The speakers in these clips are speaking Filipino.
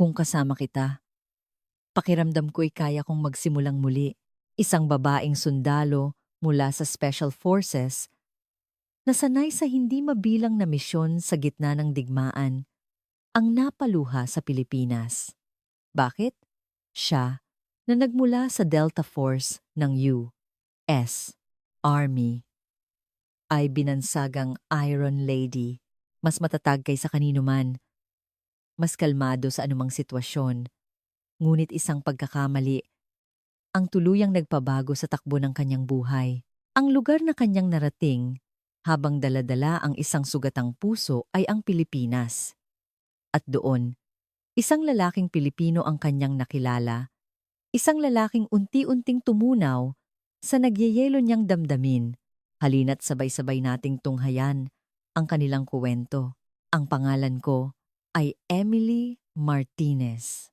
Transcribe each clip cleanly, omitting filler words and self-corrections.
kung kasama kita. Pakiramdam ko'y kaya kong magsimulang muli. Isang babaeng sundalo mula sa Special Forces na sanay sa hindi mabilang na misyon sa gitna ng digmaan ang napaluha sa Pilipinas. Bakit? Siya na nagmula sa Delta Force ng U.S. Army ay binansagang Iron Lady, mas matatag kaysa kanino man, mas kalmado sa anumang sitwasyon. Ngunit isang pagkakamali ang tuluyang nagpabago sa takbo ng kanyang buhay. Ang lugar na kanyang narating habang daladala ang isang sugatang puso ay ang Pilipinas. At doon, isang lalaking Pilipino ang kanyang nakilala. Isang lalaking unti-unting tumunaw sa nagyayelo niyang damdamin. Halina't sabay-sabay nating tunghayan ang kanilang kuwento. Ang pangalan ko ay Emily Martinez.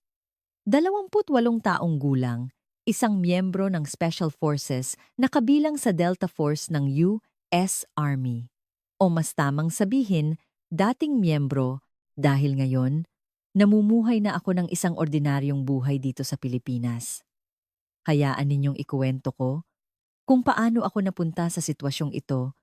28 taong gulang, isang miyembro ng Special Forces na kabilang sa Delta Force ng U.S. Army. O mas tamang sabihin, dating miyembro dahil ngayon, namumuhay na ako ng isang ordinaryong buhay dito sa Pilipinas. Hayaan ninyong ikuwento ko kung paano ako napunta sa sitwasyong ito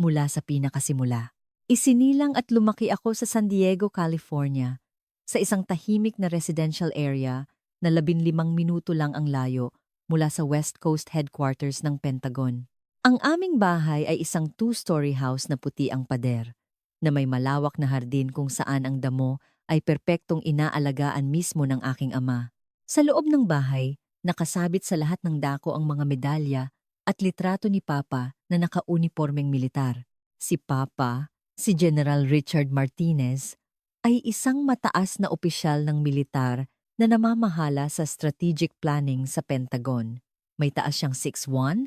mula sa pinakasimula. Isinilang at lumaki ako sa San Diego, California, sa isang tahimik na residential area na 15 minuto lang ang layo mula sa West Coast headquarters ng Pentagon. Ang aming bahay ay isang 2-story house na puti ang pader, na may malawak na hardin kung saan ang damo ay perpektong inaalagaan mismo ng aking ama. Sa loob ng bahay, nakasabit sa lahat ng dako ang mga medalya at litrato ni Papa na naka-unipormeng militar. Si Papa, si General Richard Martinez, ay isang mataas na opisyal ng militar na namamahala sa strategic planning sa Pentagon. May taas siyang 6'1",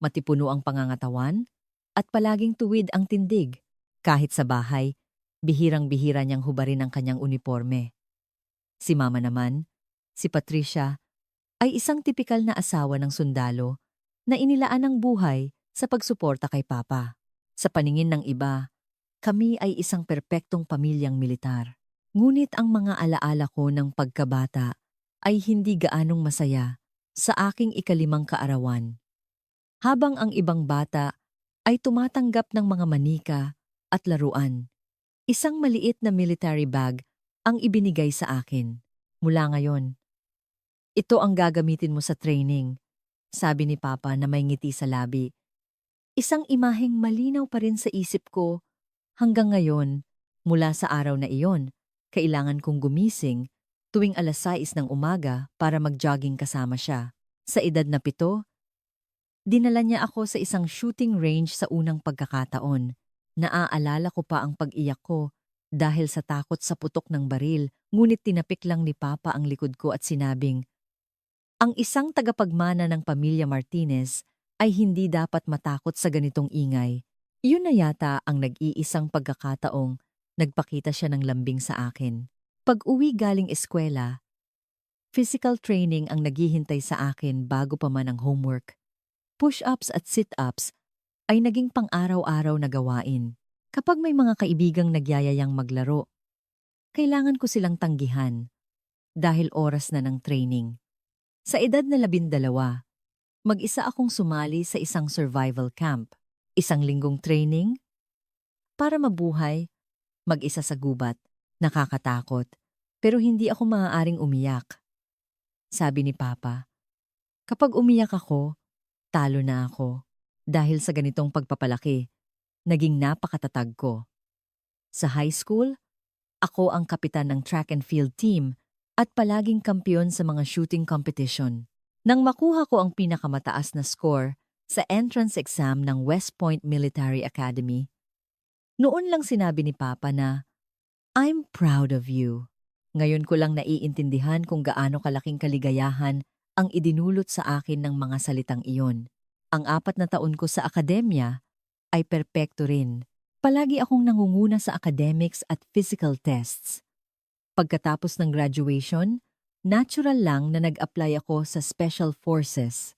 matipuno ang pangangatawan, at palaging tuwid ang tindig. Kahit sa bahay, bihirang-bihira niyang hubarin ang kanyang uniforme. Si Mama naman, si Patricia, ay isang tipikal na asawa ng sundalo na inilaan ng buhay sa pagsuporta kay Papa. Sa paningin ng iba, kami ay isang perpektong pamilyang militar. Ngunit ang mga alaala ko ng pagkabata ay hindi gaanong masaya sa aking ika-5 kaarawan. Habang ang ibang bata ay tumatanggap ng mga manika at laruan, isang maliit na military bag ang ibinigay sa akin. Mula ngayon, ito ang gagamitin mo sa training, sabi ni Papa na may ngiti sa labi. Isang imaheng malinaw pa rin sa isip ko hanggang ngayon. Mula sa araw na iyon, kailangan kong gumising tuwing 6:00 ng umaga para mag-jogging kasama siya. Sa edad na 7, dinala niya ako sa isang shooting range sa unang pagkakataon. Naaalala ko pa ang pag-iyak ko dahil sa takot sa putok ng baril, ngunit tinapik lang ni Papa ang likod ko at sinabing, ang isang tagapagmana ng pamilya Martinez ay hindi dapat matakot sa ganitong ingay. Yun na yata ang nag-iisang pagkakataong nagpakita siya ng lambing sa akin. Pag-uwi galing eskwela, physical training ang naghihintay sa akin bago pa man ang homework. Push-ups at sit-ups ay naging pang-araw-araw na gawain. Kapag may mga kaibigang nagyayayang maglaro, kailangan ko silang tanggihan dahil oras na ng training. Sa edad na 12, mag-isa akong sumali sa isang survival camp. Isang linggong training para mabuhay mag-isa sa gubat. Nakakatakot, pero hindi ako maaaring umiyak. Sabi ni Papa, kapag umiyak ako, talo na ako. Dahil sa ganitong pagpapalaki, naging napakatatag ko. Sa high school, ako ang kapitan ng track and field team at palaging kampiyon sa mga shooting competition. Nang makuha ko ang pinakamataas na score sa entrance exam ng West Point Military Academy, noon lang sinabi ni Papa na, I'm proud of you. Ngayon ko lang naiintindihan kung gaano kalaking kaligayahan ang idinulot sa akin ng mga salitang iyon. Ang 4 na taon ko sa akademya ay perpekto rin. Palagi akong nangunguna sa academics at physical tests. Pagkatapos ng graduation, natural lang na nag-apply ako sa Special Forces.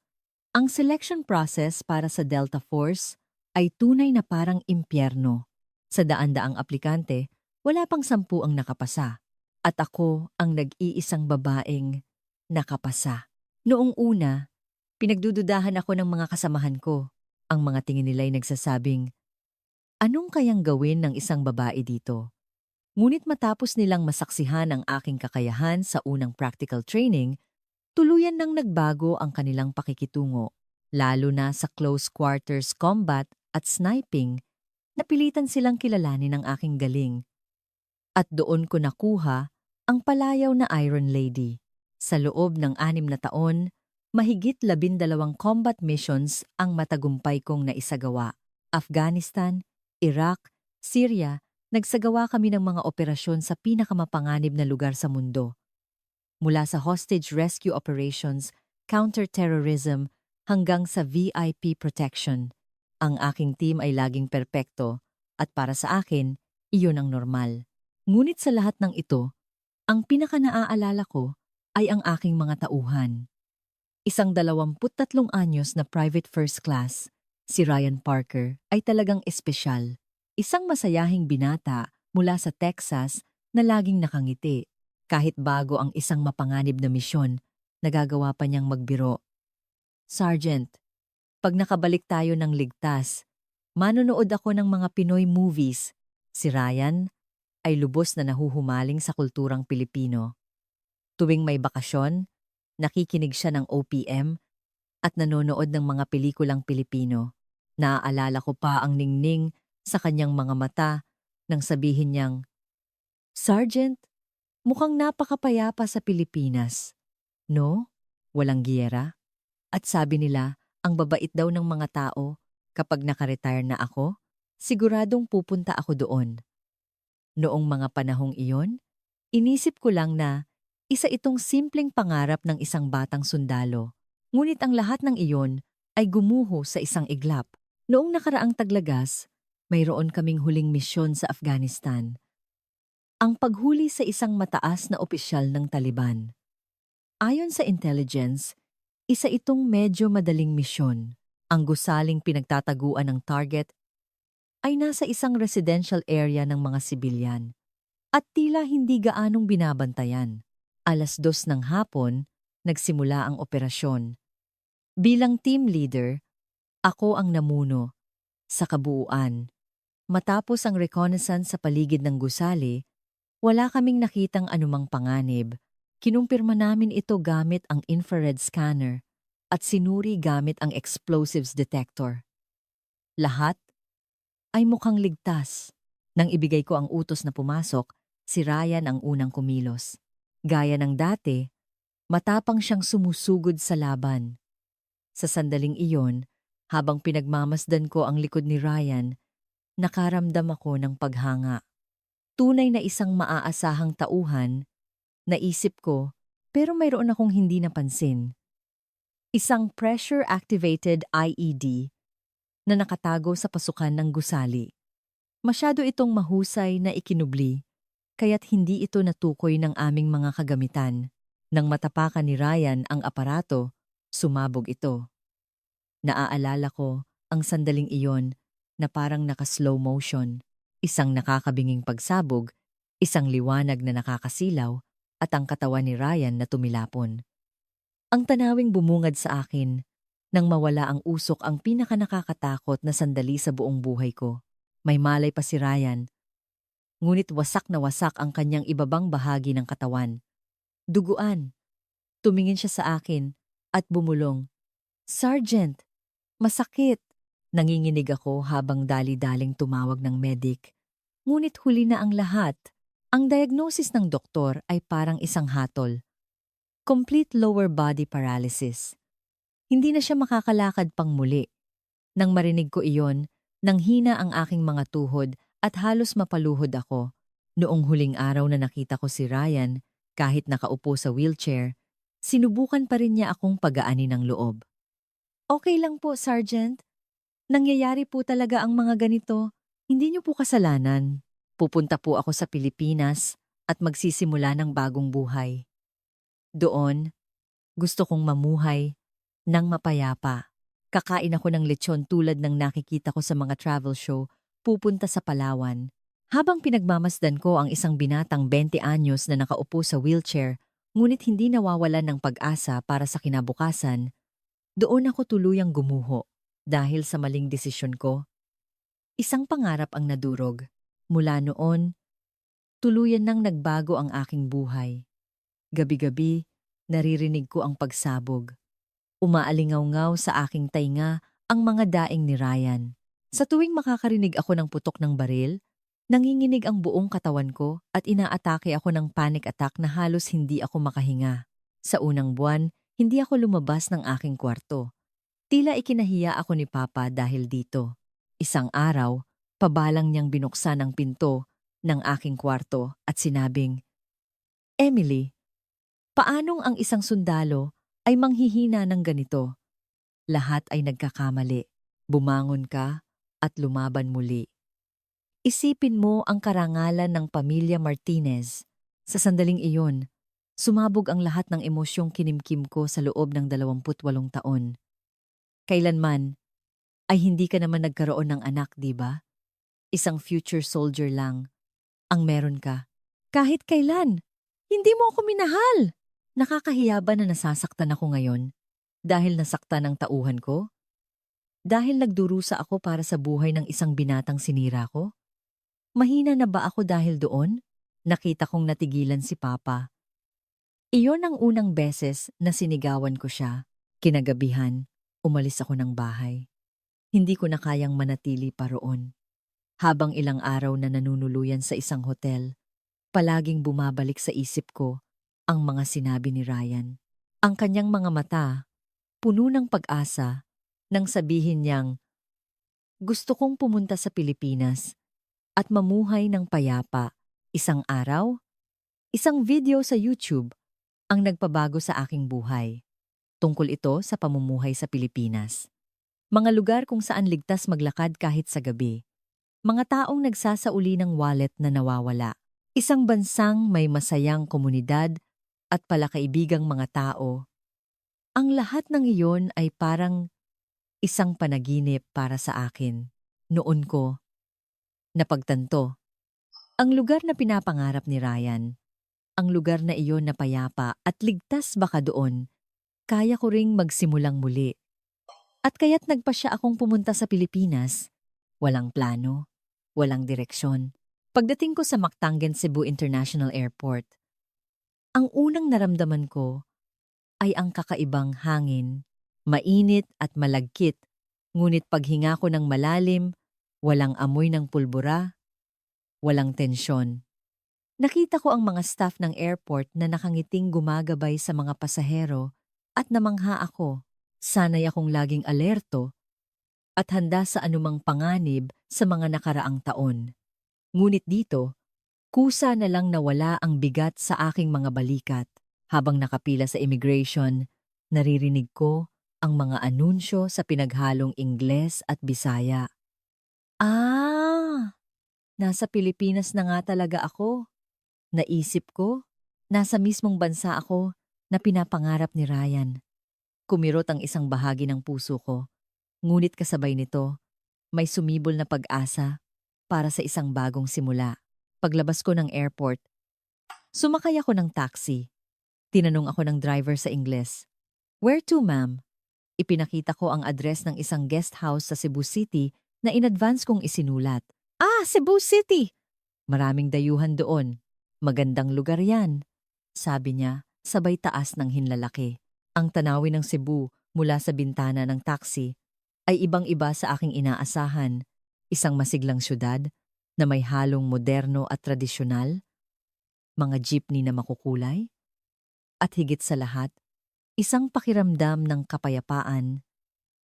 Ang selection process para sa Delta Force ay tunay na parang impyerno. Sa daan-daang aplikante, wala pang 10 ang nakapasa. At ako ang nag-iisang babaeng nakapasa. Noong una, pinagdududahan ako ng mga kasamahan ko. Ang mga tingin nila'y nagsasabing, anong kayang gawin ng isang babae dito? Ngunit matapos nilang masaksihan ang aking kakayahan sa unang practical training, tuluyan nang nagbago ang kanilang pakikitungo. Lalo na sa close quarters combat at sniping, napilitan silang kilalanin ang aking galing. At doon ko nakuha ang palayaw na Iron Lady. Sa loob ng 6 na taon, mahigit 12 combat missions ang matagumpay kong naisagawa. Afghanistan, Iraq, Syria, nagsagawa kami ng mga operasyon sa pinakamapanganib na lugar sa mundo. Mula sa hostage rescue operations, counter-terrorism, hanggang sa VIP protection. Ang aking team ay laging perpekto at para sa akin, iyon ang normal. Ngunit sa lahat ng ito, ang pinaka-naaalala ko ay ang aking mga tauhan. Isang 23 anyos na private first class, si Ryan Parker, ay talagang espesyal. Isang masayahing binata mula sa Texas na laging nakangiti. Kahit bago ang isang mapanganib na misyon, nagagawa pa niyang magbiro. Sergeant, pag nakabalik tayo ng ligtas, manonood ako ng mga Pinoy movies. Si Ryan ay lubos na nahuhumaling sa kulturang Pilipino. Tuwing may bakasyon, nakikinig siya ng OPM at nanonood ng mga pelikulang Pilipino. Naaalala ko pa ang ningning sa kanyang mga mata nang sabihin niyang, Sergeant, mukhang napakapayapa sa Pilipinas. No? Walang giyera? At sabi nila, ang babait daw ng mga tao, kapag nakaretire na ako, siguradong pupunta ako doon. Noong mga panahong iyon, inisip ko lang na isa itong simpleng pangarap ng isang batang sundalo. Ngunit ang lahat ng iyon ay gumuho sa isang iglap. Noong nakaraang taglagas, mayroon kaming huling misyon sa Afghanistan. Ang paghuli sa isang mataas na opisyal ng Taliban. Ayon sa intelligence, isa itong medyo madaling misyon. Ang gusaling pinagtataguan ng target ay nasa isang residential area ng mga sibilyan at tila hindi gaanong binabantayan. 2:00 ng hapon, nagsimula ang operasyon. Bilang team leader, ako ang namuno. Sa kabuuan, matapos ang reconnaissance sa paligid ng gusali, wala kaming nakitang anumang panganib. Kinumpirma namin ito gamit ang infrared scanner at sinuri gamit ang explosives detector. Lahat ay mukhang ligtas. Nang ibigay ko ang utos na pumasok, si Ryan ang unang kumilos. Gaya ng dati, matapang siyang sumusugod sa laban. Sa sandaling iyon, habang pinagmamasdan ko ang likod ni Ryan, nakaramdam ako ng paghanga. Tunay na isang maaasahang tauhan, naisip ko, pero mayroon akong hindi napansin. Isang pressure-activated IED na nakatago sa pasukan ng gusali. Masyado itong mahusay na ikinubli, kaya't hindi ito natukoy ng aming mga kagamitan. Nang matapakan ni Ryan ang aparato, sumabog ito. Naaalala ko ang sandaling iyon na parang naka-slow motion. Isang nakakabinging pagsabog, isang liwanag na nakakasilaw, at ang katawan ni Ryan na tumilapon. Ang tanawing bumungad sa akin nang mawala ang usok ang pinakanakakatakot na sandali sa buong buhay ko. May malay pa si Ryan, ngunit wasak na wasak ang kanyang ibabang bahagi ng katawan. Duguan. Tumingin siya sa akin at bumulong. Sergeant, masakit. Nanginginig ako habang dali-daling tumawag ng medic. Ngunit huli na ang lahat. Ang diagnosis ng doktor ay parang isang hatol. Complete lower body paralysis. Hindi na siya makakalakad pang muli. Nang marinig ko iyon, nanghina ang aking mga tuhod at halos mapaluhod ako. Noong huling araw na nakita ko si Ryan, kahit nakaupo sa wheelchair, sinubukan pa rin niya akong pagaanin ng loob. Okay lang po, Sergeant. Nangyayari po talaga ang mga ganito. Hindi niyo po kasalanan. Pupunta po ako sa Pilipinas at magsisimula ng bagong buhay. Doon, gusto kong mamuhay ng mapayapa. Kakain ako ng lechon tulad ng nakikita ko sa mga travel show, pupunta sa Palawan. Habang pinagmamasdan ko ang isang binatang 20 anyos na nakaupo sa wheelchair, ngunit hindi nawawalan ng pag-asa para sa kinabukasan, doon ako tuluyang gumuho dahil sa maling desisyon ko. Isang pangarap ang nadurog. Mula noon, tuluyan nang nagbago ang aking buhay. Gabi-gabi, naririnig ko ang pagsabog. Umaalingaw-ngaw sa aking tainga ang mga daing ni Ryan. Sa tuwing makakarinig ako ng putok ng baril, nanginginig ang buong katawan ko at inaatake ako ng panic attack na halos hindi ako makahinga. Sa unang buwan, hindi ako lumabas ng aking kwarto. Tila ikinahiya ako ni Papa dahil dito. Isang araw, pabalang niyang binuksan ang pinto ng aking kwarto at sinabing, "Emily, paanong ang isang sundalo ay manghihina ng ganito? Lahat ay nagkakamali. Bumangon ka at lumaban muli." Isipin mo ang karangalan ng pamilya Martinez. Sa sandaling iyon, sumabog ang lahat ng emosyong kinimkim ko sa loob ng 28 taon. Kailanman ay hindi ka naman nagkaroon ng anak, di ba? Isang future soldier lang ang meron ka. Kahit kailan, hindi mo ako minahal. Nakakahiya ba na nasasaktan ako ngayon? Dahil nasaktan ang tauhan ko? Dahil nagdurusa ako para sa buhay ng isang binatang sinira ko? Mahina na ba ako dahil doon? Nakita kong natigilan si Papa. Iyon ang unang beses na sinigawan ko siya. Kinagabihan, umalis ako ng bahay. Hindi ko na kayang manatili pa roon. Habang ilang araw na nanunuluyan sa isang hotel, palaging bumabalik sa isip ko ang mga sinabi ni Ryan. Ang kanyang mga mata, puno ng pag-asa, nang sabihin niyang, "Gusto kong pumunta sa Pilipinas at mamuhay ng payapa." Isang araw, isang video sa YouTube ang nagpabago sa aking buhay. Tungkol ito sa pamumuhay sa Pilipinas. Mga lugar kung saan ligtas maglakad kahit sa gabi. Mga taong nagsasauli ng wallet na nawawala. Isang bansang may masayang komunidad at palakaibigang mga tao. Ang lahat ng iyon ay parang isang panaginip para sa akin. Noon ko napagtanto ang lugar na pinapangarap ni Ryan. Ang lugar na iyon na payapa at ligtas baka doon, kaya ko ring magsimulang muli. At kaya't nagpa siya akong pumunta sa Pilipinas. Walang plano, walang direksyon. Pagdating ko sa Mactangen Cebu International Airport, ang unang naramdaman ko ay ang kakaibang hangin. Mainit at malagkit, ngunit paghinga ko ng malalim, walang amoy ng pulbura, walang tensyon. Nakita ko ang mga staff ng airport na nakangiting gumagabay sa mga pasahero at namangha ako. Sanay akong laging alerto at handa sa anumang panganib sa mga nakaraang taon. Ngunit dito, kusa na lang nawala ang bigat sa aking mga balikat. Habang nakapila sa immigration, naririnig ko ang mga anunsyo sa pinaghalong Ingles at Bisaya. Ah! Nasa Pilipinas na nga talaga ako. Naisip ko, nasa mismong bansa ako na pinapangarap ni Ryan. Kumirot ang isang bahagi ng puso ko, ngunit kasabay nito, may sumibol na pag-asa para sa isang bagong simula. Paglabas ko ng airport, sumakay ako ng taxi. Tinanong ako ng driver sa Ingles, "Where to, ma'am?" Ipinakita ko ang address ng isang guest house sa Cebu City na in advance kong isinulat. "Ah, Cebu City! Maraming dayuhan doon. Magandang lugar yan," sabi niya, sabay taas ng hinlalaki. Ang tanawin ng Cebu mula sa bintana ng taxi ay ibang-iba sa aking inaasahan. Isang masiglang syudad na may halong moderno at tradisyonal, mga jeepney na makukulay, at higit sa lahat, isang pakiramdam ng kapayapaan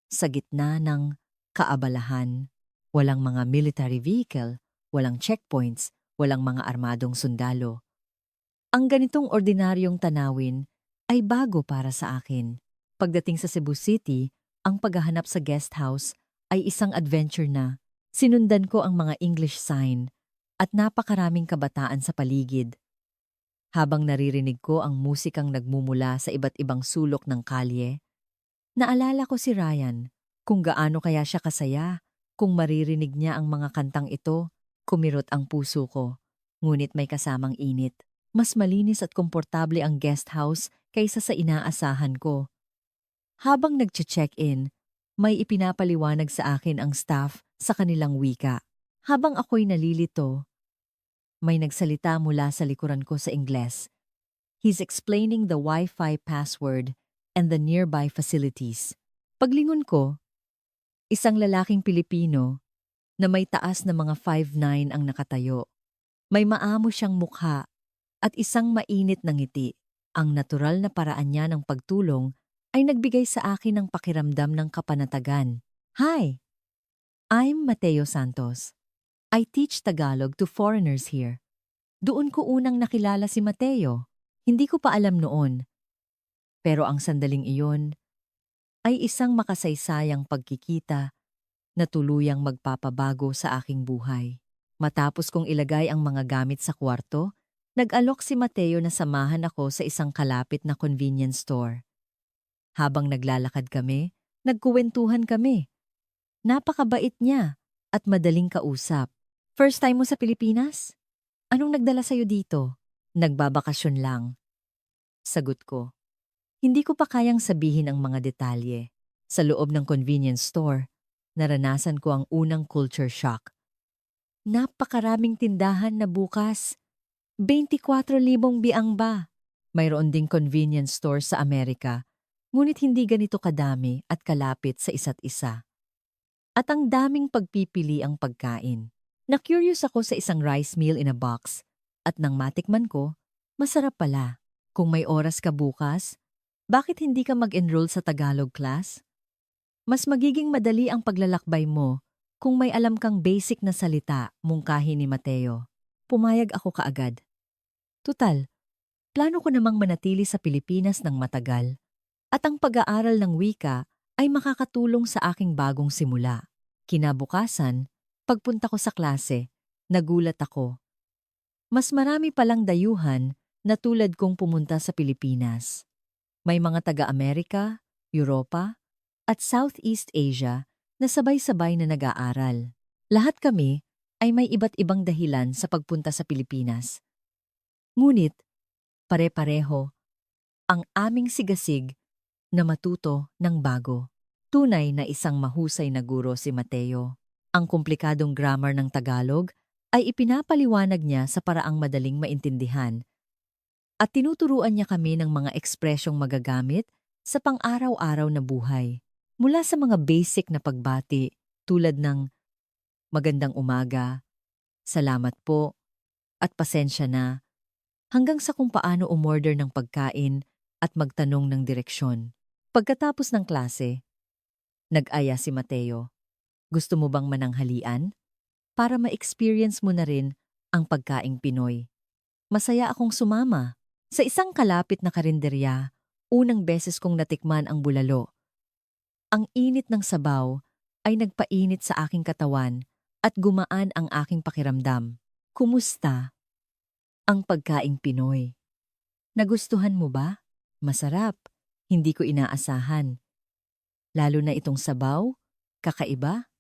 sa gitna ng kaabalahan. Walang mga military vehicle, walang checkpoints, walang mga armadong sundalo. Ang ganitong ordinaryong tanawin ay bago para sa akin. Pagdating sa Cebu City, ang paghahanap sa guest house ay isang adventure na. Sinundan ko ang mga English sign at napakaraming kabataan sa paligid. Habang naririnig ko ang musikang nagmumula sa iba't ibang sulok ng kalye, naalala ko si Ryan, kung gaano kaya siya kasaya kung maririnig niya ang mga kantang ito, Kumirot ang puso ko, ngunit may kasamang init. Mas malinis at komportable ang guest house kaysa sa inaasahan ko. Habang nagche-check-in, may ipinapaliwanag sa akin ang staff sa kanilang wika. Habang ako'y nalilito, may nagsalita mula sa likuran ko sa Ingles. He's explaining the Wi-Fi password and the nearby facilities. Paglingon ko, isang lalaking Pilipino na may taas na mga 5'9" ang nakatayo. May maamo siyang mukha at isang mainit na ngiti. Ang natural na paraan niya ng pagtulong ay nagbigay sa akin ng pakiramdam ng kapanatagan. Hi, I'm Mateo Santos. I teach Tagalog to foreigners here. Doon ko unang nakilala si Mateo. Hindi ko pa alam noon. Pero ang sandaling iyon ay isang makasaysayang pagkikita na tuluyang magpapabago sa aking buhay. Matapos kong ilagay ang mga gamit sa kwarto, nag-alok si Mateo na samahan ako sa isang kalapit na convenience store. Habang naglalakad kami, nagkuwentuhan kami. Napakabait niya at madaling kausap. First time mo sa Pilipinas? Anong nagdala sa'yo dito? Nagbabakasyon lang. Sagot ko. Hindi ko pa kayang sabihin ang mga detalye. Sa loob ng convenience store, naranasan ko ang unang culture shock. Napakaraming tindahan na bukas. 24,000 biang ba? Mayroon ding convenience store sa Amerika, ngunit hindi ganito kadami at kalapit sa isa't isa. At ang daming pagpipili ang pagkain. Na-curious ako sa isang rice meal in a box at nang matikman ko, masarap pala. Kung may oras ka bukas, bakit hindi ka mag-enroll sa Tagalog class? Mas magiging madali ang paglalakbay mo kung may alam kang basic na salita, mungkahi ni Mateo. Pumayag ako kaagad. Tutal, plano ko namang manatili sa Pilipinas ng matagal at ang pag-aaral ng wika ay makakatulong sa aking bagong simula. Kinabukasan, pagpunta ko sa klase, nagulat ako. Mas marami palang dayuhan na tulad kong pumunta sa Pilipinas. May mga taga-Amerika, Europa, at Southeast Asia na sabay-sabay na nag-aaral. Lahat kami ay may iba't ibang dahilan sa pagpunta sa Pilipinas. Ngunit, pare-pareho, ang aming sigasig na matuto ng bago. Tunay na isang mahusay na guro si Mateo. Ang komplikadong grammar ng Tagalog ay ipinapaliwanag niya sa paraang madaling maintindihan at tinuturuan niya kami ng mga ekspresyong magagamit sa pang-araw-araw na buhay. Mula sa mga basic na pagbati tulad ng magandang umaga, salamat po, at pasensya na, hanggang sa kung paano umorder ng pagkain at magtanong ng direksyon. Pagkatapos ng klase, nag-aya si Mateo. Gusto mo bang mananghalian? Para ma-experience mo na rin ang pagkaing Pinoy. Masaya akong sumama. Sa isang kalapit na karinderya, unang beses kong natikman ang bulalo. Ang init ng sabaw ay nagpainit sa aking katawan at gumaan ang aking pakiramdam. Kumusta ang pagkaing Pinoy? Nagustuhan mo ba? Masarap. Hindi ko inaasahan. Lalo na itong sabaw, kakaiba.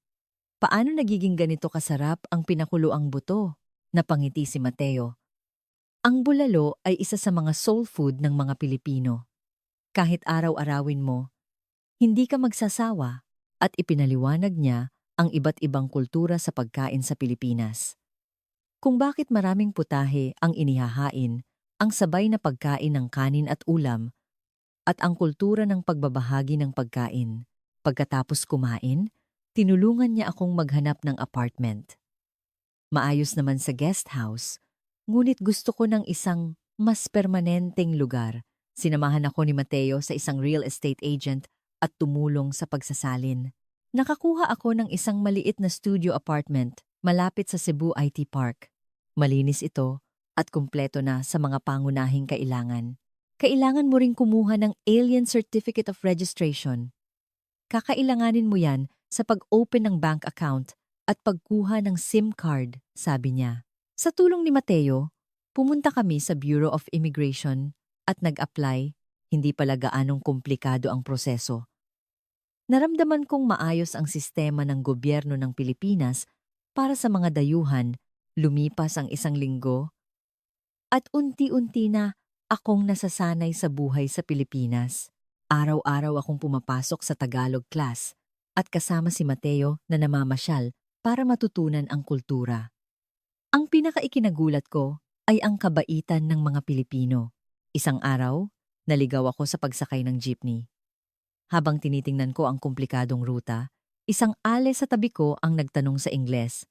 Paano nagiging ganito kasarap ang pinakuloang buto? Napangiti si Mateo. Ang bulalo ay isa sa mga soul food ng mga Pilipino. Kahit araw-arawin mo, hindi ka magsasawa at ipinaliwanag niya ang iba't ibang kultura sa pagkain sa Pilipinas. Kung bakit maraming putahe ang inihahain, ang sabay na pagkain ng kanin at ulam, at ang kultura ng pagbabahagi ng pagkain. Pagkatapos kumain, tinulungan niya akong maghanap ng apartment. Maayos naman sa guest house, ngunit gusto ko ng isang mas permanenteng lugar. Sinamahan ako ni Mateo sa isang real estate agent at tumulong sa pagsasalin. Nakakuha ako ng isang maliit na studio apartment malapit sa Cebu IT Park. Malinis ito at kumpleto na sa mga pangunahing kailangan. Kailangan mo ring kumuha ng Alien Certificate of Registration. Kakailanganin mo yan sa pag-open ng bank account at pagkuha ng SIM card, sabi niya. Sa tulong ni Mateo, pumunta kami sa Bureau of Immigration at nag-apply. Hindi pala gaanong komplikado ang proseso. Naramdaman kong maayos ang sistema ng gobyerno ng Pilipinas para sa mga dayuhan Lumipas ang 1 linggo at unti-unti na akong nasasanay sa buhay sa Pilipinas. Araw-araw akong pumapasok sa Tagalog class at kasama si Mateo na namamasyal para matutunan ang kultura. Ang pinakaikinagulat ko ay ang kabaitan ng mga Pilipino. Isang araw, naligaw ako sa pagsakay ng jeepney. Habang tinitingnan ko ang komplikadong ruta, isang ale sa tabi ko ang nagtanong sa Ingles,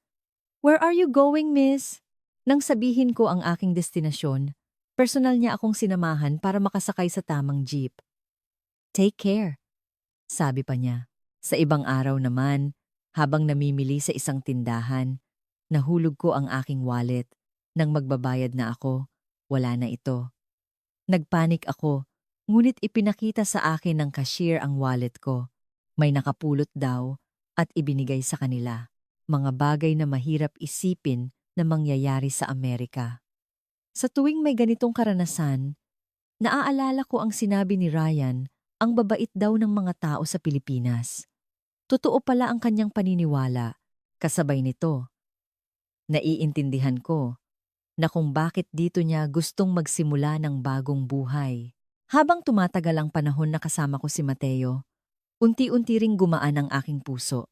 "Where are you going, miss?" Nang sabihin ko ang aking destinasyon, personal niya akong sinamahan para makasakay sa tamang jeep. "Take care," sabi pa niya. Sa ibang araw naman, habang namimili sa isang tindahan, nahulog ko ang aking wallet. Nang magbabayad na ako, wala na ito. Nagpanik ako, ngunit ipinakita sa akin ng cashier ang wallet ko. May nakapulot daw at ibinigay sa kanila. Mga bagay na mahirap isipin na mangyayari sa Amerika. Sa tuwing may ganitong karanasan, naaalala ko ang sinabi ni Ryan, ang babait daw ng mga tao sa Pilipinas. Totoo pala ang kanyang paniniwala, kasabay nito. Naiintindihan ko na kung bakit dito niya gustong magsimula ng bagong buhay. Habang tumatagal ang panahon na kasama ko si Mateo, unti-unti ring gumaan ang aking puso.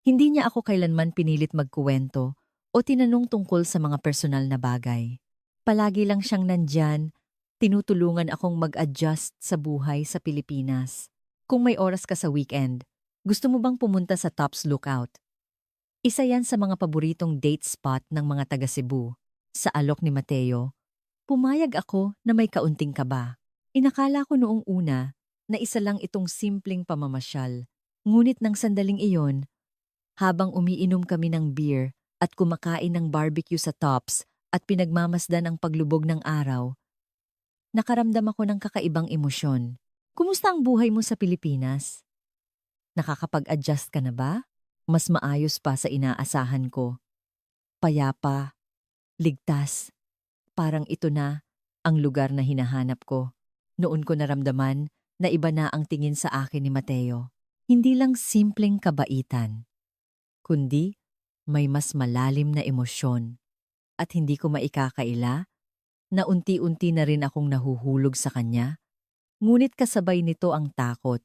Hindi niya ako kailanman pinilit magkuwento o tinanong tungkol sa mga personal na bagay. Palagi lang siyang nandyan, tinutulungan akong mag-adjust sa buhay sa Pilipinas. Kung may oras ka sa weekend, gusto mo bang pumunta sa Tops Lookout? Isa yan sa mga paboritong date spot ng mga taga Cebu. Sa alok ni Mateo, pumayag ako na may kaunting kaba. Inakala ko noong una na isa lang itong simpleng pamamasyal. Ngunit nang sandaling iyon, habang umiinom kami ng beer at kumakain ng barbecue sa Tops at pinagmamasdan ang paglubog ng araw, nakaramdam ako ng kakaibang emosyon. Kumusta ang buhay mo sa Pilipinas? Nakakapag-adjust ka na ba? Mas maayos pa sa inaasahan ko. Payapa, ligtas, parang ito na ang lugar na hinahanap ko. Noon ko naramdaman na iba na ang tingin sa akin ni Mateo. Hindi lang simpleng kabaitan, kundi may mas malalim na emosyon. At hindi ko maikakaila na unti-unti na rin akong nahuhulog sa kanya. Ngunit kasabay nito ang takot.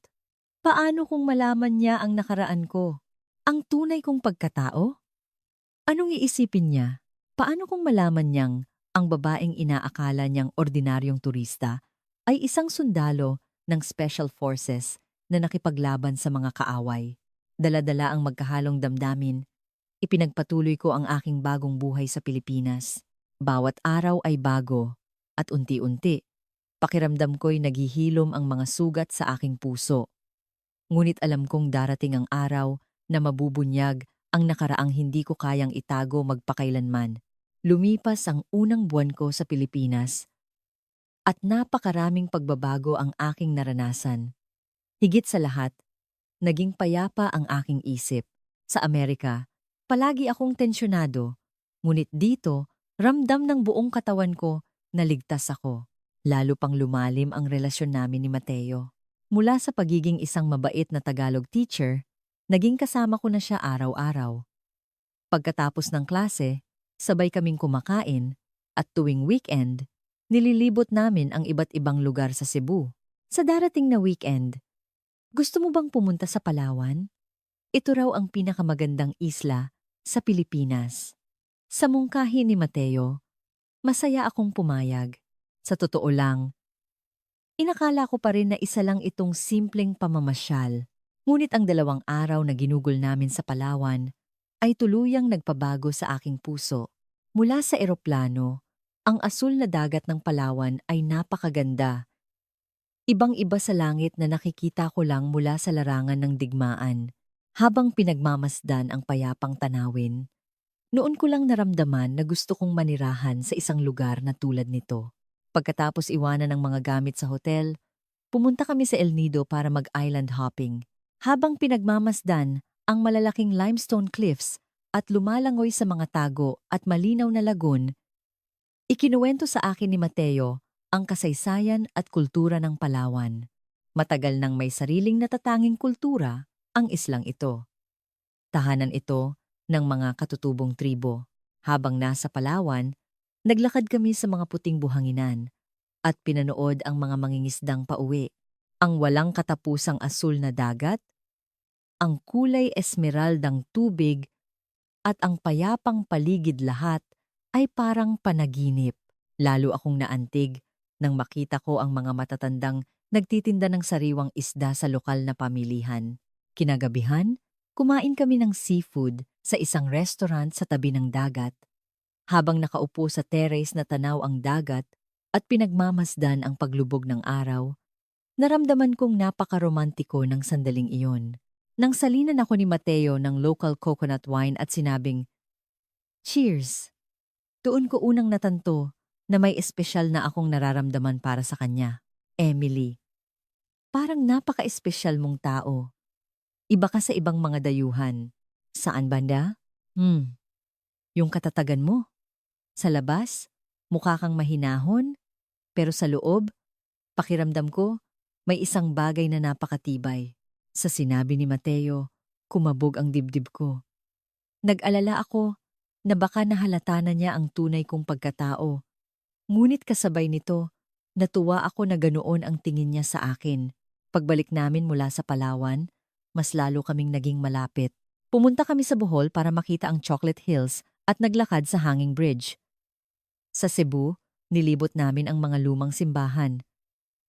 Paano kung malaman niya ang nakaraan ko? Ang tunay kong pagkatao? Anong iisipin niya? Paano kung malaman niyang ang babaeng inaakala niyang ordinaryong turista ay isang sundalo ng Special Forces na nakipaglaban sa mga kaaway? Dala-dala ang magkahalong damdamin, ipinagpatuloy ko ang aking bagong buhay sa Pilipinas. Bawat araw ay bago at unti-unti, pakiramdam ko'y naghihilom ang mga sugat sa aking puso. Ngunit alam kong darating ang araw na mabubunyag ang nakaraang hindi ko kayang itago magpakailanman. Lumipas ang unang buwan ko sa Pilipinas at napakaraming pagbabago ang aking naranasan. Higit sa lahat, naging payapa ang aking isip. Sa Amerika, palagi akong tensyonado, ngunit dito, ramdam ng buong katawan ko na ligtas ako. Lalo pang lumalim ang relasyon namin ni Mateo. Mula sa pagiging isang mabait na Tagalog teacher, naging kasama ko na siya araw-araw. Pagkatapos ng klase, sabay kaming kumakain at tuwing weekend, nililibot namin ang iba't ibang lugar sa Cebu. Sa darating na weekend, gusto mo bang pumunta sa Palawan? Ito raw ang pinakamagandang isla sa Pilipinas. Sa mungkahi ni Mateo, masaya akong pumayag. Sa totoo lang, inakala ko pa rin na isa lang itong simpleng pamamasyal. Ngunit ang 2 araw na ginugol namin sa Palawan ay tuluyang nagpabago sa aking puso. Mula sa eroplano, ang asul na dagat ng Palawan ay napakaganda. Ibang-iba sa langit na nakikita ko lang mula sa larangan ng digmaan. Habang pinagmamasdan ang payapang tanawin, noon ko lang naramdaman na gusto kong manirahan sa isang lugar na tulad nito. Pagkatapos iwanan ng mga gamit sa hotel, pumunta kami sa El Nido para mag-island hopping. Habang pinagmamasdan ang malalaking limestone cliffs at lumalangoy sa mga tago at malinaw na lagoon, ikinuwento sa akin ni Mateo ang kasaysayan at kultura ng Palawan. Matagal nang may sariling natatanging kultura ang islang ito. Tahanan ito ng mga katutubong tribo. Habang nasa Palawan, naglakad kami sa mga puting buhanginan at pinanood ang mga mangingisdang pauwi. Ang walang katapusang asul na dagat, ang kulay esmeraldang tubig at ang payapang paligid lahat ay parang panaginip. Lalo akong naantig nang makita ko ang mga matatandang nagtitinda ng sariwang isda sa lokal na pamilihan. Kinagabihan, kumain kami ng seafood sa isang restaurant sa tabi ng dagat. Habang nakaupo sa terrace na tanaw ang dagat at pinagmamasdan ang paglubog ng araw, naramdaman kong napakaromantiko ng sandaling iyon. Nang salinan ako ni Mateo ng local coconut wine at sinabing, "Cheers!" Doon ko unang natanto na may espesyal na akong nararamdaman para sa kanya. Emily, parang napaka-espesyal mong tao. Iba ka sa ibang mga dayuhan. Saan banda? Yung katatagan mo. Sa labas, mukha kang mahinahon, pero sa loob, pakiramdam ko, may isang bagay na napakatibay. Sa sinabi ni Mateo, kumabog ang dibdib ko. Nag-alala ako na baka nahalata na niya ang tunay kong pagkatao. Ngunit kasabay nito, natuwa ako na ganoon ang tingin niya sa akin. Pagbalik namin mula sa Palawan, mas lalo kaming naging malapit. Pumunta kami sa Bohol para makita ang Chocolate Hills at naglakad sa Hanging Bridge. Sa Cebu, nilibot namin ang mga lumang simbahan.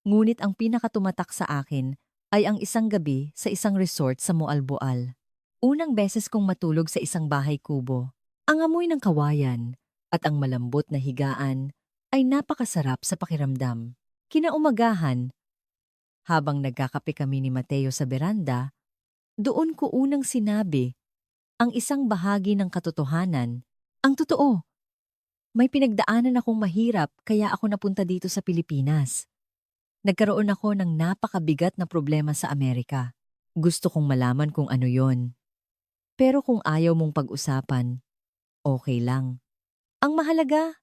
Ngunit ang pinakatumatak sa akin ay ang isang gabi sa isang resort sa Moalboal. Unang beses kong matulog sa isang bahay kubo. Ang amoy ng kawayan at ang malambot na higaan ay napakasarap sa pakiramdam. Kinaumagahan, habang nagkakape kami ni Mateo sa beranda, doon ko unang sinabi ang isang bahagi ng katotohanan. Ang totoo, may pinagdaanan akong mahirap kaya ako napunta dito sa Pilipinas. Nagkaroon ako ng napakabigat na problema sa Amerika. Gusto kong malaman kung ano yon. Pero kung ayaw mong pag-usapan, okay lang. Ang mahalaga,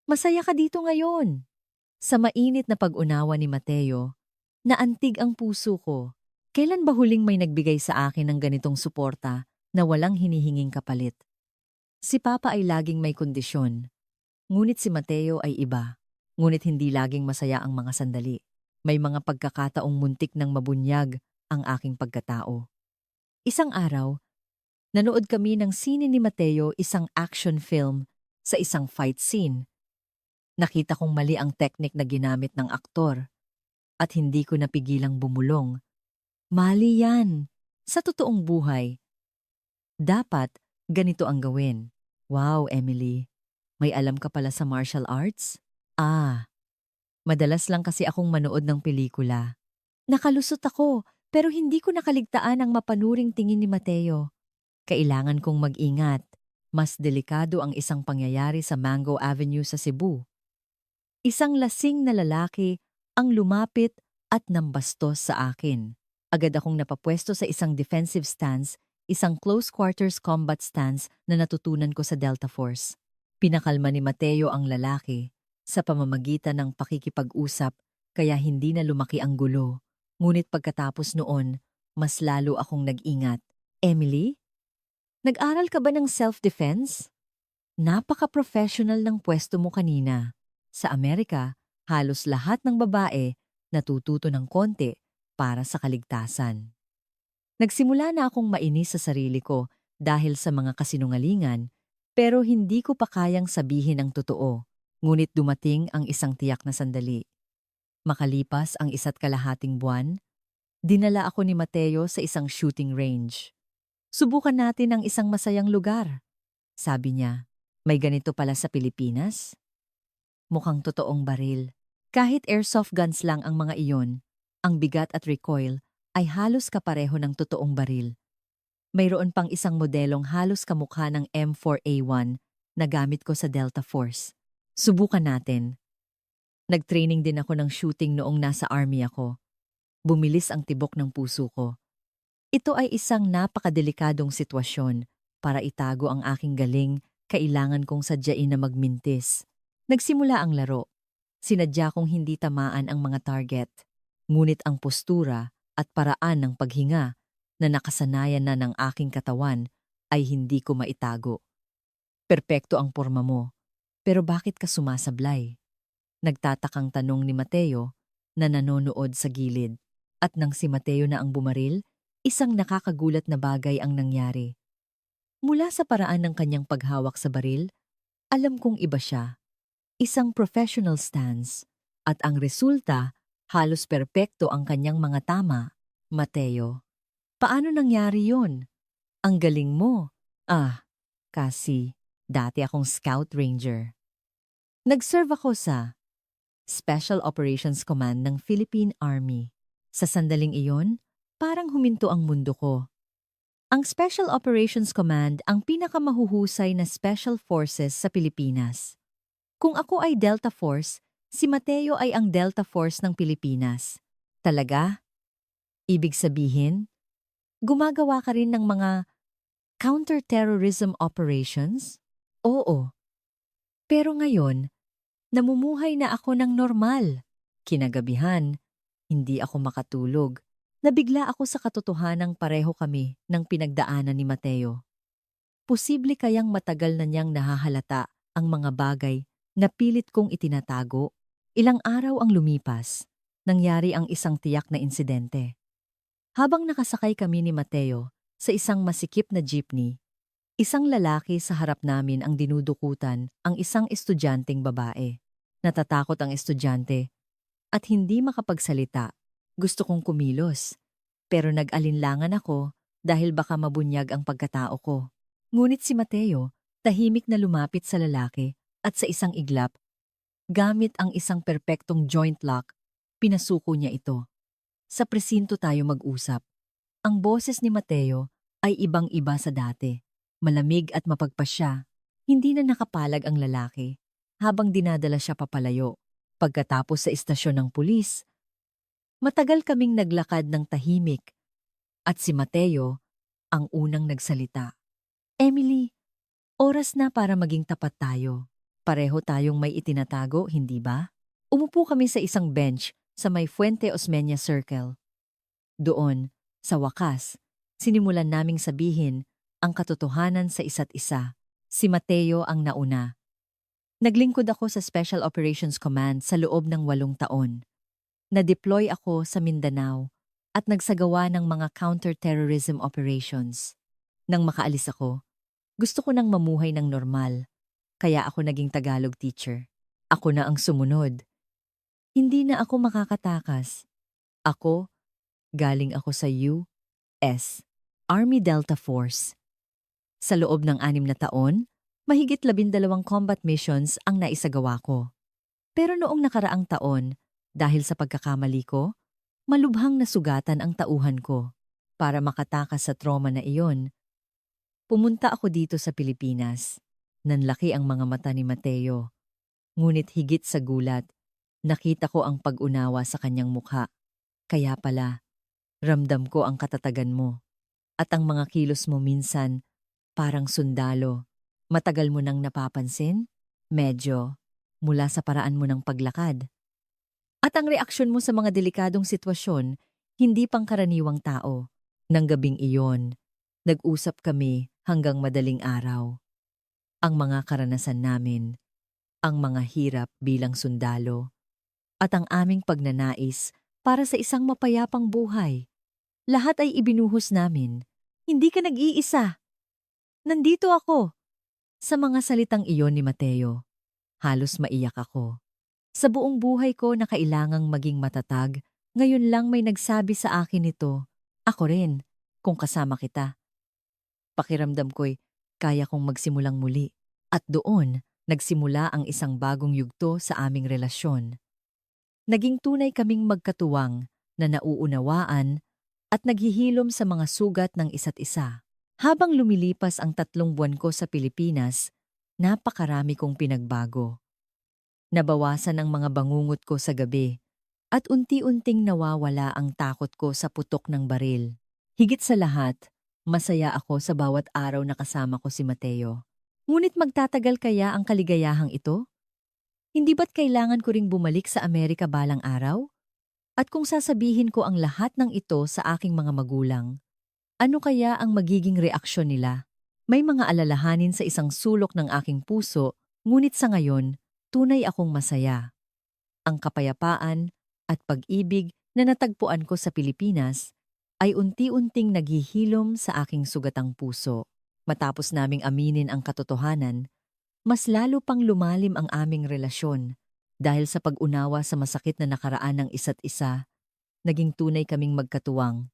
masaya ka dito ngayon. Sa mainit na pag-unawa ni Mateo, naantig ang puso ko. Kailan ba huling may nagbigay sa akin ng ganitong suporta na walang hinihinging kapalit? Si Papa ay laging may kondisyon. Ngunit si Mateo ay iba. Ngunit hindi laging masaya ang mga sandali. May mga pagkakataong muntik ng mabunyag ang aking pagkatao. Isang araw, nanood kami ng sine ni Mateo, isang action film sa isang fight scene. Nakita kong mali ang teknik na ginamit ng aktor at hindi ko napigilang bumulong. Mali yan. Sa totoong buhay, dapat ganito ang gawin. Wow, Emily, may alam ka pala sa martial arts? Madalas lang kasi akong manood ng pelikula. Nakalusot ako, pero hindi ko nakaligtaan ang mapanuring tingin ni Mateo. Kailangan kong mag-ingat. Mas delikado ang isang pangyayari sa Mango Avenue sa Cebu. Isang lasing na lalaki ang lumapit at nambastos sa akin. Agad akong napapwesto sa isang defensive stance, isang close quarters combat stance na natutunan ko sa Delta Force. Pinakalma ni Mateo ang lalaki sa pamamagitan ng pakikipag-usap kaya hindi na lumaki ang gulo. Ngunit pagkatapos noon, mas lalo akong nag-ingat. Emily, nag-aral ka ba ng self-defense? Napaka-professional ng pwesto mo kanina. Sa Amerika, halos lahat ng babae natututo ng konti para sa kaligtasan. Nagsimula na akong mainis sa sarili ko dahil sa mga kasinungalingan, pero hindi ko pa kayang sabihin ang totoo. Ngunit dumating ang isang tiyak na sandali. Makalipas ang 1.5 buwan, dinala ako ni Mateo sa isang shooting range. Subukan natin ang isang masayang lugar. Sabi niya, may ganito pala sa Pilipinas? Mukhang totoong baril. Kahit airsoft guns lang ang mga iyon, ang bigat at recoil ay halos kapareho ng totoong baril. Mayroon pang isang modelong halos kamukha ng M4A1 na gamit ko sa Delta Force. Subukan natin. Nag-training din ako ng shooting noong nasa army ako. Bumilis ang tibok ng puso ko. Ito ay isang napakadelikadong sitwasyon. Para itago ang aking galing, kailangan kong sadyain na magmintis. Nagsimula ang laro. Sinadya kong hindi tamaan ang mga target. Ngunit ang postura at paraan ng paghinga na nakasanayan na ng aking katawan ay hindi ko maitago. Perpekto ang porma mo, pero bakit ka sumasablay? Nagtatakang tanong ni Mateo na nanonood sa gilid. At nang si Mateo na ang bumaril, isang nakakagulat na bagay ang nangyari. Mula sa paraan ng kanyang paghawak sa baril, alam kong iba siya. Isang professional stance. At ang resulta, halos perpekto ang kanyang mga tama. Mateo, paano nangyari yon? Ang galing mo. Kasi dati akong scout ranger. Nag-serve ako sa Special Operations Command ng Philippine Army. Sa sandaling iyon, parang huminto ang mundo ko. Ang Special Operations Command ang pinakamahuhusay na special forces sa Pilipinas. Kung ako ay Delta Force, si Mateo ay ang Delta Force ng Pilipinas. Talaga? Ibig sabihin, gumagawa ka rin ng mga counter-terrorism operations? Oo. Pero ngayon, namumuhay na ako ng normal. Kinagabihan, hindi ako makatulog. Nabigla ako sa katotohanang pareho kami ng pinagdaanan ni Mateo. Posible kayang matagal na niyang nahahalata ang mga bagay na pilit kong itinatago? Ilang araw ang lumipas, nangyari ang isang tiyak na insidente. Habang nakasakay kami ni Mateo sa isang masikip na jeepney, isang lalaki sa harap namin ang dinudukutan ang isang estudyanteng babae. Natatakot ang estudyante at hindi makapagsalita. Gusto kong kumilos, pero nag-alinlangan ako dahil baka mabunyag ang pagkatao ko. Ngunit si Mateo, tahimik na lumapit sa lalaki at sa isang iglap, gamit ang isang perpektong joint lock, pinasuko niya ito. Sa presinto tayo mag-usap. Ang boses ni Mateo ay ibang-iba sa dati. Malamig at mapagpasya. Hindi na nakapalag ang lalaki habang dinadala siya papalayo. Pagkatapos sa istasyon ng pulis, matagal kaming naglakad ng tahimik at si Mateo ang unang nagsalita. Emily, oras na para maging tapat tayo. Pareho tayong may itinatago, hindi ba? Umupo kami sa isang bench sa may Fuente Osmeña Circle. Doon, sa wakas, sinimulan naming sabihin ang katotohanan sa isa't isa. Si Mateo ang nauna. Naglingkod ako sa Special Operations Command sa loob ng 8 taon. Na-deploy ako sa Mindanao at nagsagawa ng mga counter-terrorism operations. Nang makaalis ako, gusto ko nang mamuhay ng normal, kaya ako naging Tagalog teacher. Ako na ang sumunod. Hindi na ako makakatakas. Galing ako sa U.S. Army Delta Force. Sa loob ng 6 na taon, mahigit 12 combat missions ang naisagawa ko. Pero noong nakaraang taon, dahil sa pagkakamali ko, malubhang nasugatan ang tauhan ko. Para makatakas sa trauma na iyon, pumunta ako dito sa Pilipinas. Nanlaki ang mga mata ni Mateo. Ngunit higit sa gulat, nakita ko ang pag-unawa sa kanyang mukha. Kaya pala, ramdam ko ang katatagan mo. At ang mga kilos mo minsan, parang sundalo. Matagal mo nang napapansin? Medyo. Mula sa paraan mo ng paglakad. At ang reaksyon mo sa mga delikadong sitwasyon, hindi pangkaraniwang tao. Nang gabing iyon, nag-usap kami hanggang madaling araw. Ang mga karanasan namin, ang mga hirap bilang sundalo, at ang aming pagnanais para sa isang mapayapang buhay. Lahat ay ibinuhos namin. Hindi ka nag-iisa. Nandito ako. Sa mga salitang iyon ni Mateo, halos maiyak ako. Sa buong buhay ko na kailangang maging matatag, ngayon lang may nagsabi sa akin ito. Ako rin, kung kasama kita. Pakiramdam ko'y kaya kong magsimulang muli. At doon, nagsimula ang isang bagong yugto sa aming relasyon. Naging tunay kaming magkatuwang na nauunawaan at naghihilom sa mga sugat ng isa't isa. Habang lumilipas ang 3 buwan ko sa Pilipinas, napakarami kong pinagbago. Nabawasan ang mga bangungot ko sa gabi at unti-unting nawawala ang takot ko sa putok ng baril. Higit sa lahat, masaya ako sa bawat araw na kasama ko si Mateo. Ngunit magtatagal kaya ang kaligayahang ito? Hindi ba't kailangan ko ring bumalik sa Amerika balang araw? At kung sasabihin ko ang lahat ng ito sa aking mga magulang, ano kaya ang magiging reaksyon nila? May mga alalahanin sa isang sulok ng aking puso, ngunit sa ngayon, tunay akong masaya. Ang kapayapaan at pag-ibig na natagpuan ko sa Pilipinas ay unti-unting naghihilom sa aking sugatang puso. Matapos naming aminin ang katotohanan, mas lalo pang lumalim ang aming relasyon dahil sa pag-unawa sa masakit na nakaraan ng isa't isa, naging tunay kaming magkatuwang.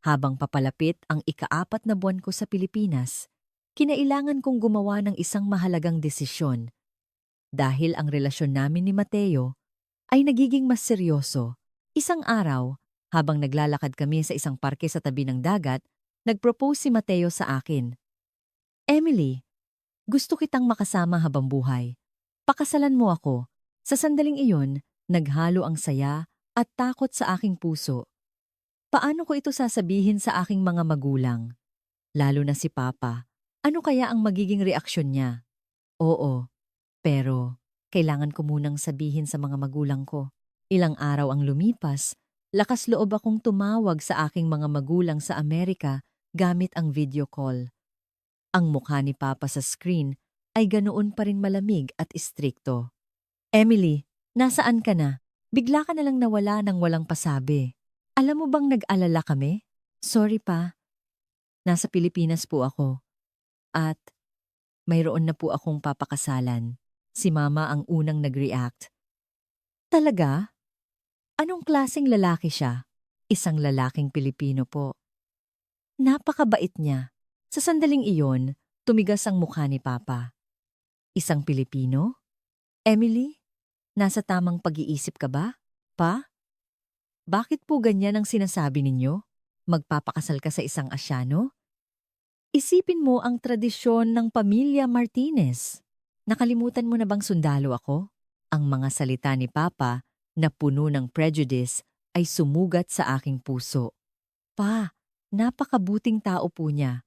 Habang papalapit ang ika-4 na buwan ko sa Pilipinas, kinailangan kong gumawa ng isang mahalagang desisyon dahil ang relasyon namin ni Mateo ay nagiging mas seryoso. Isang araw, habang naglalakad kami sa isang parke sa tabi ng dagat, nag-propose si Mateo sa akin. Emily, gusto kitang makasama habang buhay. Pakasalan mo ako. Sa sandaling iyon, naghalo ang saya at takot sa aking puso. Paano ko ito sasabihin sa aking mga magulang? Lalo na si Papa. Ano kaya ang magiging reaksyon niya? Oo, pero kailangan ko munang sabihin sa mga magulang ko. Ilang araw ang lumipas, lakas loob akong tumawag sa aking mga magulang sa Amerika gamit ang video call. Ang mukha ni Papa sa screen ay ganoon pa rin malamig at istrikto. Emily, nasaan ka na? Bigla ka na lang nawala nang walang pasabi. Alam mo bang nag-alala kami? Sorry pa. Nasa Pilipinas po ako. At mayroon na po akong papakasalan. Si Mama ang unang nag-react. Talaga? Anong klaseng lalaki siya? Isang lalaking Pilipino po. Napakabait niya. Sa sandaling iyon, tumigas ang mukha ni Papa. Isang Pilipino? Emily, nasa tamang pag-iisip ka ba? Pa? Bakit po ganyan ang sinasabi ninyo? Magpapakasal ka sa isang Asyano? Isipin mo ang tradisyon ng pamilya Martinez. Nakalimutan mo na bang sundalo ako? Ang mga salita ni Papa na puno ng prejudice ay sumugat sa aking puso. Pa, napakabuting tao po niya.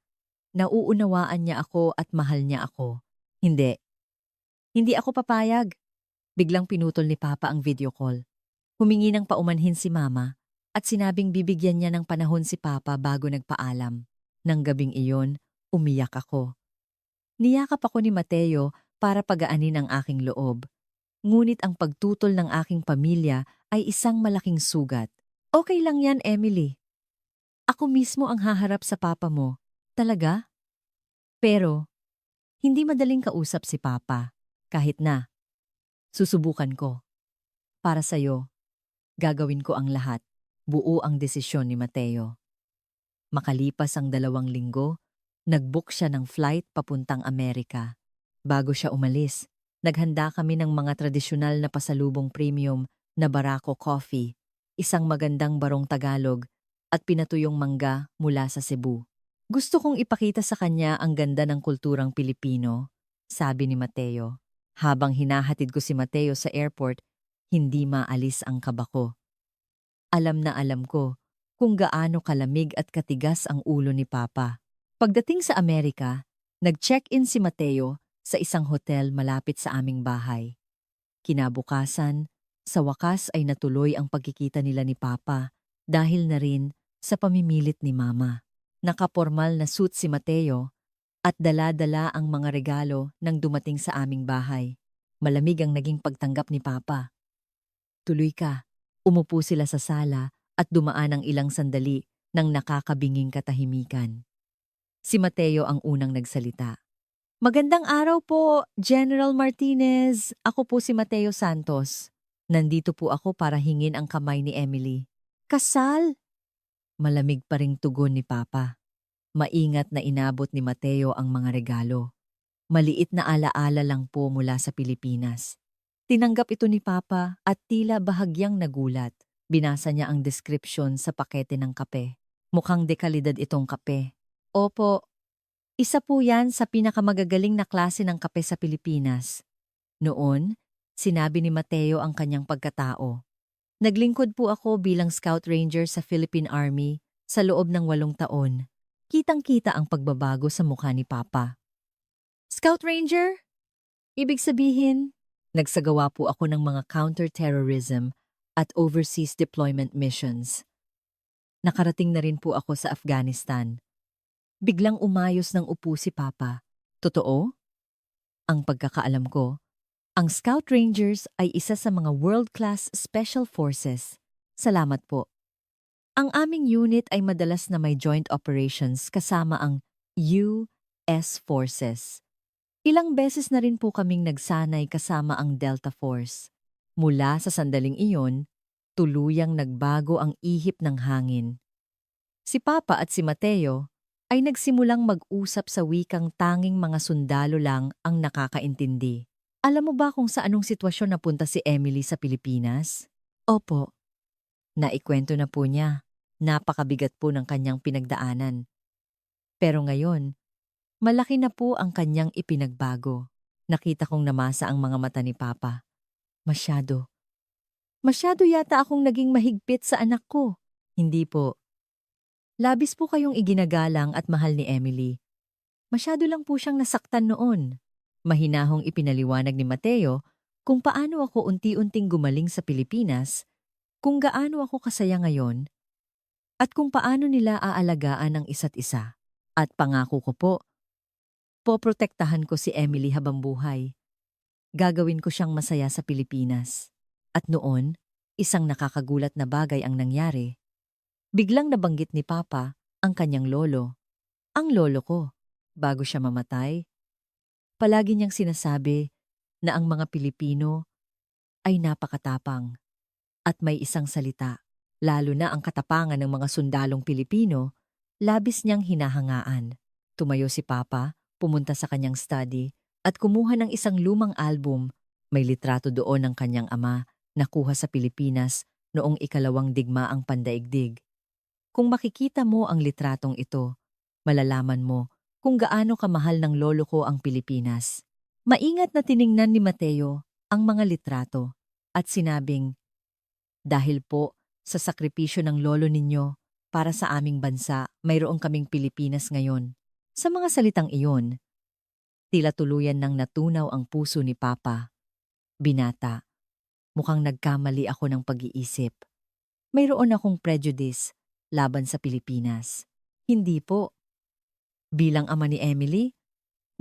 Nauunawaan niya ako at mahal niya ako. Hindi. Hindi ako papayag. Biglang pinutol ni Papa ang video call. Humingi ng paumanhin si Mama at sinabing bibigyan niya ng panahon si Papa bago nagpaalam. Nang gabing iyon, umiyak ako. Niyakap ako ni Mateo para pagaanin ang aking loob. Ngunit ang pagtutol ng aking pamilya ay isang malaking sugat. Okay lang yan, Emily. Ako mismo ang haharap sa Papa mo. Talaga? Pero, hindi madaling kausap si Papa. Kahit na, susubukan ko. Para sa'yo, gagawin ko ang lahat. Buo ang desisyon ni Mateo. Makalipas ang 2 linggo, nag-book siya ng flight papuntang Amerika. Bago siya umalis, naghanda kami ng mga tradisyonal na pasalubong premium na Barako coffee, isang magandang barong Tagalog at pinatuyong mangga mula sa Cebu. Gusto kong ipakita sa kanya ang ganda ng kulturang Pilipino, sabi ni Mateo. Habang hinahatid ko si Mateo sa airport, hindi maalis ang kaba ko. Alam na alam ko kung gaano kalamig at katigas ang ulo ni Papa. Pagdating sa Amerika, nag-check-in si Mateo sa isang hotel malapit sa aming bahay. Kinabukasan, sa wakas ay natuloy ang pagkikita nila ni Papa dahil na rin sa pamimilit ni Mama. Nakapormal na suit si Mateo at dala-dala ang mga regalo nang dumating sa aming bahay. Malamig ang naging pagtanggap ni Papa. Tuloy ka. Umupo sila sa sala at dumaan ang ilang sandali ng nakakabinging katahimikan. Si Mateo ang unang nagsalita. Magandang araw po, General Martinez. Ako po si Mateo Santos. Nandito po ako para hingin ang kamay ni Emily. Kasal? Malamig pa ring tugon ni Papa. Maingat na inabot ni Mateo ang mga regalo. Maliit na alaala lang po mula sa Pilipinas. Tinanggap ito ni Papa at tila bahagyang nagulat. Binasa niya ang description sa pakete ng kape. Mukhang dekalidad itong kape. Opo, isa po yan sa pinakamagagaling na klase ng kape sa Pilipinas. Noon, sinabi ni Mateo ang kanyang pagkatao. Naglingkod po ako bilang Scout Ranger sa Philippine Army sa loob ng 8 taon. Kitang-kita ang pagbabago sa mukha ni Papa. Scout Ranger? Ibig sabihin, nagsagawa po ako ng mga counter-terrorism at overseas deployment missions. Nakarating na rin po ako sa Afghanistan. Biglang umayos ng upo si Papa. Totoo? Ang pagkakaalam ko, ang Scout Rangers ay isa sa mga world-class special forces. Salamat po. Ang aming unit ay madalas na may joint operations kasama ang US Forces. Ilang beses na rin po kaming nagsanay kasama ang Delta Force. Mula sa sandaling iyon, tuluyang nagbago ang ihip ng hangin. Si Papa at si Mateo ay nagsimulang mag-usap sa wikang tanging mga sundalo lang ang nakakaintindi. Alam mo ba kung sa anong sitwasyon napunta si Emily sa Pilipinas? Opo. Naikwento na po niya. Napakabigat po ng kanyang pinagdaanan. Pero ngayon, malaki na po ang kanyang ipinagbago. Nakita kong namasa ang mga mata ni Papa. Masyado. Masyado yata akong naging mahigpit sa anak ko. Hindi po. Labis po kayong iginagalang at mahal ni Emily. Masyado lang po siyang nasaktan noon. Mahinahong ipinaliwanag ni Mateo kung paano ako unti-unting gumaling sa Pilipinas, kung gaano ako kasaya ngayon, at kung paano nila aalagaan ang isa't isa. At pangako ko po, poprotektahan ko si Emily habang buhay. Gagawin ko siyang masaya sa Pilipinas. At noon, isang nakakagulat na bagay ang nangyari. Biglang nabanggit ni Papa ang kanyang lolo. Ang lolo ko, bago siya mamatay, palagi niyang sinasabi na ang mga Pilipino ay napakatapang at may isang salita, lalo na ang katapangan ng mga sundalong Pilipino, labis niyang hinahangaan. Tumayo si Papa, pumunta sa kanyang study at kumuha ng isang lumang album. May litrato doon ng kanyang ama nakuha sa Pilipinas noong ikalawang digmaang pandaigdig. Kung makikita mo ang litratong ito, malalaman mo kung gaano kamahal ng lolo ko ang Pilipinas. Maingat na tiningnan ni Mateo ang mga litrato at sinabing, dahil po sa sakripisyo ng lolo ninyo para sa aming bansa, mayroong kaming Pilipinas ngayon. Sa mga salitang iyon, tila tuluyan nang natunaw ang puso ni Papa. Binata, mukhang nagkamali ako ng pag-iisip. Mayroon akong prejudice laban sa Pilipinas. Hindi po. Bilang ama ni Emily,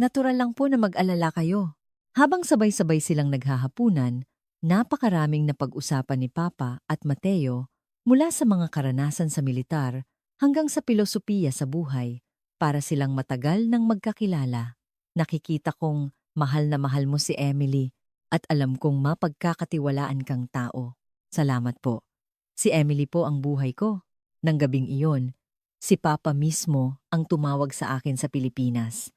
natural lang po na mag-alala kayo. Habang sabay-sabay silang naghahapunan, napakaraming napag-usapan ni Papa at Mateo mula sa mga karanasan sa militar hanggang sa pilosopiya sa buhay para silang matagal nang magkakilala. Nakikita kong mahal na mahal mo si Emily at alam kong mapagkakatiwalaan kang tao. Salamat po. Si Emily po ang buhay ko. Nang gabing iyon, si Papa mismo ang tumawag sa akin sa Pilipinas.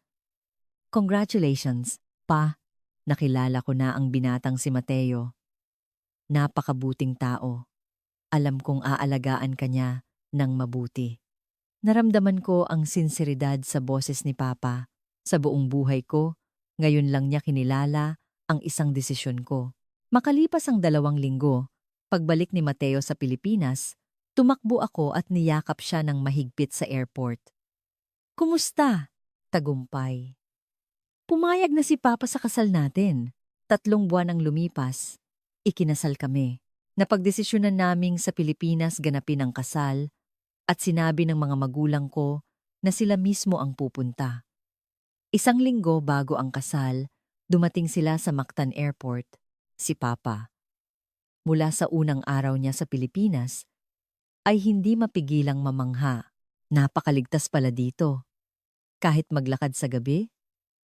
Congratulations, Pa. Nakilala ko na ang binatang si Mateo. Napakabuting tao. Alam kong aalagaan ka niya ng mabuti. Naramdaman ko ang sinseridad sa boses ni Papa. Sa buong buhay ko, ngayon lang niya kinilala ang isang desisyon ko. Makalipas ang 2 linggo, pagbalik ni Mateo sa Pilipinas, tumakbo ako at niyakap siya ng mahigpit sa airport. Kumusta? Tagumpay. Pumayag na si Papa sa kasal natin. 3 buwan ang lumipas. Ikinasal kami. Napagdesisyonan naming sa Pilipinas ganapin ang kasal at sinabi ng mga magulang ko na sila mismo ang pupunta. 1 linggo bago ang kasal, dumating sila sa Mactan Airport, si Papa. Mula sa unang araw niya sa Pilipinas, ay hindi mapigilang mamangha. Napakaligtas pala dito. Kahit maglakad sa gabi,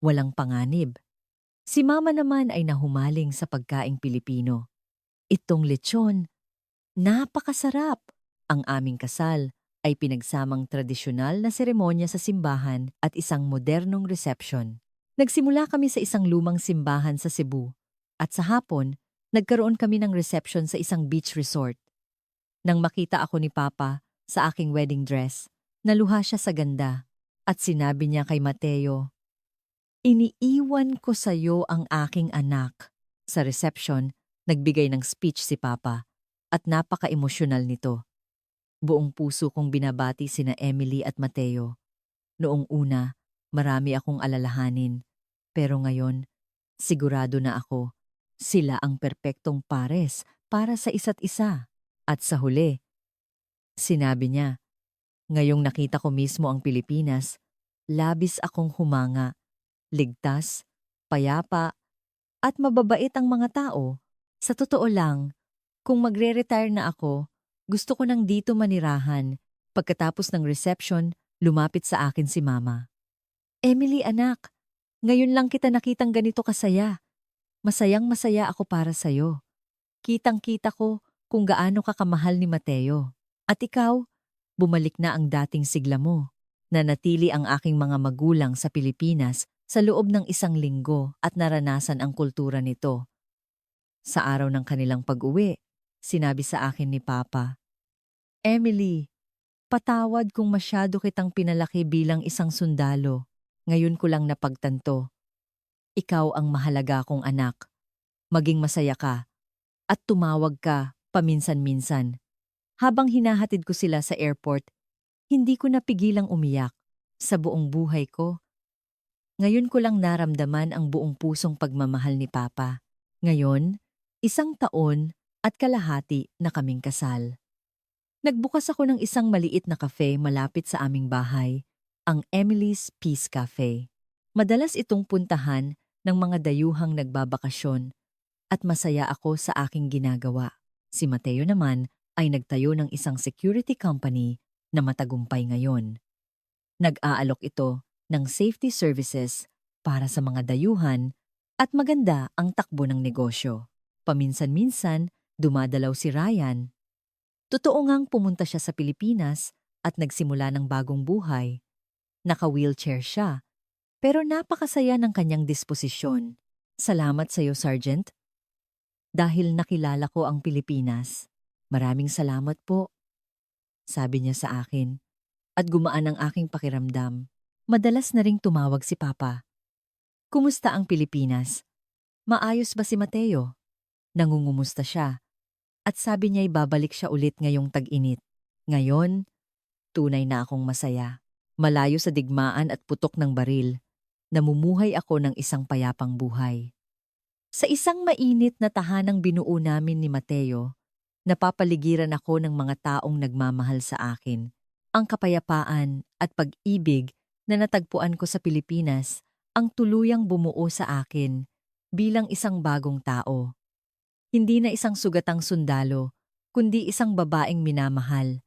walang panganib. Si Mama naman ay nahumaling sa pagkaing Pilipino. Itong lechon, napakasarap. Ang aming kasal ay pinagsamang tradisyonal na seremonya sa simbahan at isang modernong reception. Nagsimula kami sa isang lumang simbahan sa Cebu at sa hapon, nagkaroon kami ng reception sa isang beach resort. Nang makita ako ni Papa sa aking wedding dress, naluha siya sa ganda at sinabi niya kay Mateo, "Iniiwan ko sa iyo ang aking anak." Sa reception, nagbigay ng speech si Papa at napaka-emosyonal nito. Buong puso kong binabati sina Emily at Mateo. Noong una, marami akong alalahanin, pero ngayon, sigurado na ako, sila ang perpektong pares para sa isa't isa. At sa huli, sinabi niya, ngayong nakita ko mismo ang Pilipinas, labis akong humanga. Ligtas, payapa, at mababait ang mga tao. Sa totoo lang, kung magre-retire na ako, gusto ko nang dito manirahan. Pagkatapos ng reception, lumapit sa akin si Mama. Emily anak, ngayon lang kita nakitang ganito kasaya. Masayang masaya ako para sa'yo. Kitang-kita ko kung gaano ka kamahal ni Mateo. At ikaw, bumalik na ang dating sigla mo. Nanatili ang aking mga magulang sa Pilipinas sa loob ng 1 linggo at naranasan ang kultura nito. Sa araw ng kanilang pag-uwi, sinabi sa akin ni Papa, Emily, patawad kung masyado kitang pinalaki bilang isang sundalo. Ngayon ko lang napagtanto. Ikaw ang mahalaga kong anak. Maging masaya ka at tumawag ka paminsan-minsan. Habang hinahatid ko sila sa airport, hindi ko napigilang umiyak. Sa buong buhay ko, ngayon ko lang naramdaman ang buong pusong pagmamahal ni Papa. Ngayon, 1 taon at kalahati na kaming kasal. Nagbukas ako ng isang maliit na cafe malapit sa aming bahay, ang Emily's Peace Cafe. Madalas itong puntahan ng mga dayuhang nagbabakasyon at masaya ako sa aking ginagawa. Si Mateo naman ay nagtayo ng isang security company na matagumpay ngayon. Nag-aalok ito ng safety services para sa mga dayuhan at maganda ang takbo ng negosyo. Paminsan-minsan, dumadalaw si Ryan. Totoo ngang pumunta siya sa Pilipinas at nagsimula ng bagong buhay. Naka-wheelchair siya, pero napakasaya ng kanyang disposisyon. Salamat sa iyo, Sergeant. Dahil nakilala ko ang Pilipinas. Maraming salamat po, sabi niya sa akin. At gumaan ang aking pakiramdam. Madalas na ring tumawag si Papa. Kumusta ang Pilipinas? Maayos ba si Mateo? Nangungumusta siya. At sabi niya'y babalik siya ulit ngayong tag-init. Ngayon, tunay na akong masaya. Malayo sa digmaan at putok ng baril. Namumuhay ako ng isang payapang buhay. Sa isang mainit na tahanang binuo namin ni Mateo, napapaligiran ako ng mga taong nagmamahal sa akin. Ang kapayapaan at pag-ibig na natagpuan ko sa Pilipinas ang tuluyang bumuo sa akin bilang isang bagong tao. Hindi na isang sugatang sundalo, kundi isang babaeng minamahal